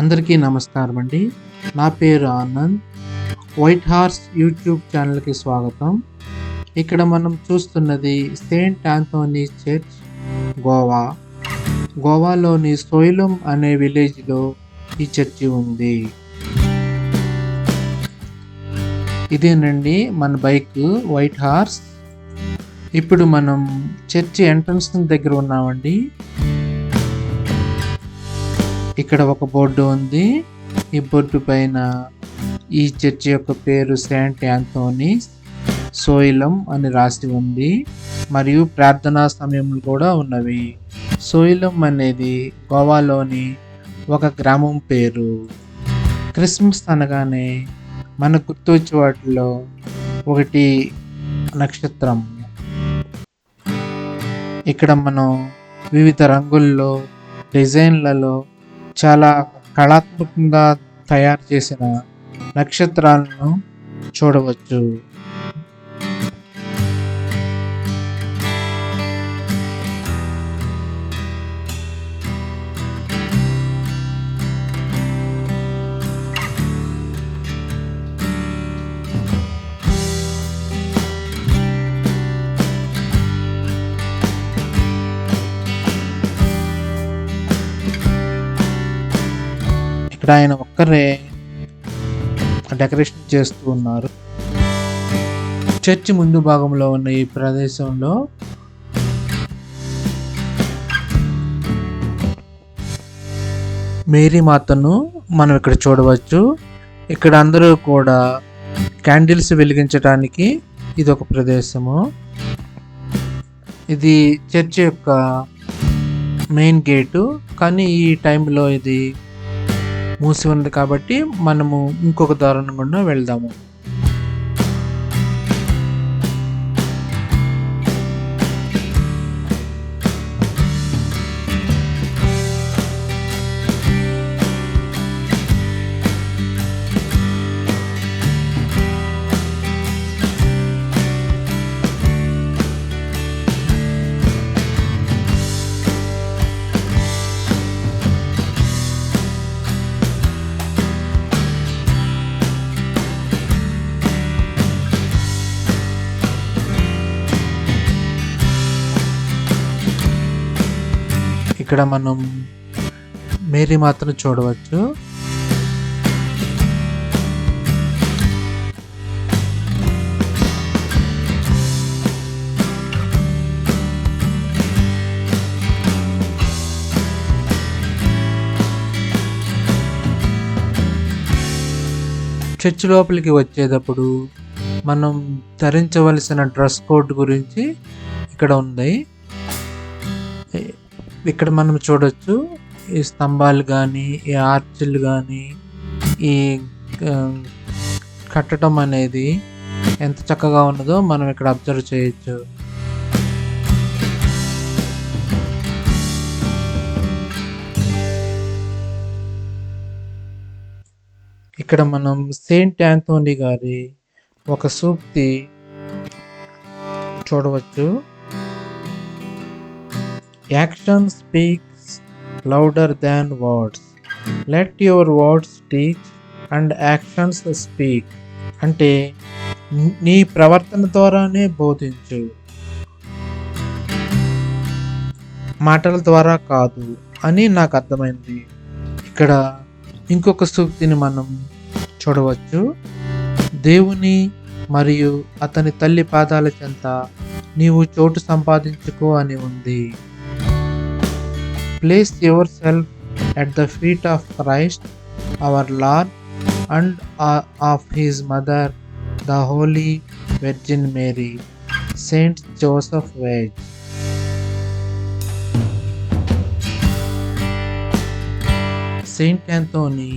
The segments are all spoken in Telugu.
అందరికీ నమస్కారం అండి. నా పేరు ఆనంద్. వైట్ హార్స్ యూట్యూబ్ ఛానల్కి స్వాగతం. ఇక్కడ మనం చూస్తున్నది సెయింట్ ఆంథోనీ చర్చ్, గోవా. గోవాలోని సోయిలం అనే విలేజ్లో ఈ చర్చి ఉంది. ఇదేనండి మన బైక్ వైట్ హార్స్. ఇప్పుడు మనం చర్చి ఎంట్రన్స్ దగ్గర ఉన్నామండి. ఇక్కడ ఒక బోర్డు ఉంది. ఈ బోర్డు పైన ఈ చర్చి యొక్క పేరు సెయింట్ ఆంథోనీ సోయిలం అని రాసి ఉంది. మరియు ప్రార్థనా సమయములు కూడా ఉన్నవి. సోయిలం అనేది గోవాలోని ఒక గ్రామం పేరు. క్రిస్మస్ అనగానే మనకు గుర్తొచ్చే వాటిలో ఒకటి నక్షత్రం. ఇక్కడ మనం వివిధ రంగుల్లో, డిజైన్లలో చాలా కళాత్మకంగా తయారు చేసిన నక్షత్రాలను చూడవచ్చు. ఇక్కడ ఆయన ఒక్కరే డెకరేషన్ చేస్తూ ఉన్నారు. చర్చి ముందు భాగంలో ఉన్న ఈ ప్రదేశంలో మేరీ మాతను మనం ఇక్కడ చూడవచ్చు. ఇక్కడ అందరూ కూడా క్యాండిల్స్ వెలిగించడానికి ఇది ఒక ప్రదేశము. ఇది చర్చి యొక్క మెయిన్ గేటు, కానీ ఈ టైంలో ఇది మూసి ఉంది కాబట్టి మనము ఇంకొక దారుణం గుండా వెళ్దాము. ఇక్కడ మనం మేరీ మాతను చూడవచ్చు. చర్చి లోపలికి వచ్చేటప్పుడు మనం ధరించవలసిన డ్రెస్ కోడ్ గురించి ఇక్కడ ఉంది. ఇక్కడ మనం చూడొచ్చు ఈ స్తంభాలు కానీ, ఈ ఆర్చిలు కానీ, ఈ కట్టడం అనేది ఎంత చక్కగా ఉన్నదో మనం ఇక్కడ అబ్జర్వ్ చేయొచ్చు. ఇక్కడ మనం సెయింట్ ఆంథోనీ గారి ఒక సూక్తి చూడవచ్చు. Action speaks louder than words. Let your words teach and actions speak. అంటే నీ ప్రవర్తన ద్వారానే బోధించు, మాటల ద్వారా కాదు అని నాకు అర్థమైంది. ఇక్కడ ఇంకొక సూక్తిని మనం చూడవచ్చు. దేవుని మరియు అతని తల్లి పాదాల చెంత నీవు చోటు సంపాదించుకో అని ఉంది. Place yourself at the feet of Christ, our Lord, and of His Mother, the Holy Virgin Mary, Saint Joseph Wedge. Saint Anthony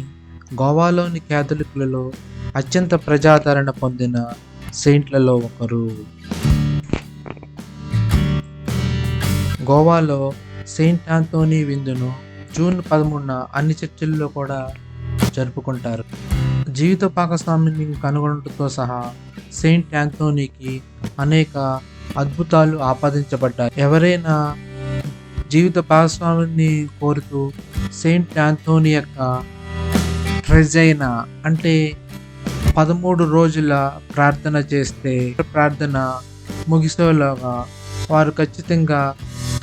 గోవాలోని క్యాథలిక్లలో అత్యంత ప్రజాదరణ పొందిన సెయింట్లలో ఒకరు. గోవాలో సెయింట్ ఆంథోనీ విందును జూన్ 13న అన్ని చర్చిల్లో కూడా జరుపుకుంటారు. జీవిత భాగస్వామిని కనుగొనడంతో సహా సెయింట్ ఆంథోనీకి అనేక అద్భుతాలు ఆపాదించబడ్డాయి. ఎవరైనా జీవిత భాగస్వామిని కోరుతూ సెయింట్ ఆంథోనీ యొక్క రెజైనా అంటే 13 రోజుల ప్రార్థన చేస్తే ప్రార్థన ముగిసేలాగా వారు ఖచ్చితంగా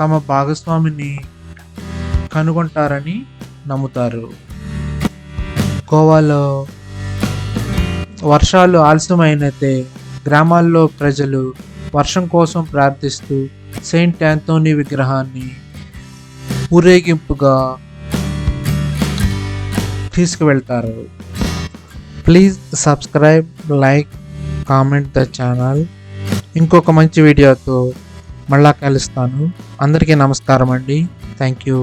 తమ భాగస్వామిని కనుగొంటారని నమ్ముతారు. గోవాలో వర్షాలు ఆలస్యమైనతే గ్రామాల్లో ప్రజలు వర్షం కోసం ప్రార్థిస్తూ సెయింట్ యాంథోనీ విగ్రహాన్ని ఊరేగింపుగా తీసుకువెళ్తారు. Please subscribe, like, comment the channel. ఇంకొక మంచి వీడియోతో మళ్ళా కలుస్తాను. అందరికీ నమస్కారం అండి. Thank you.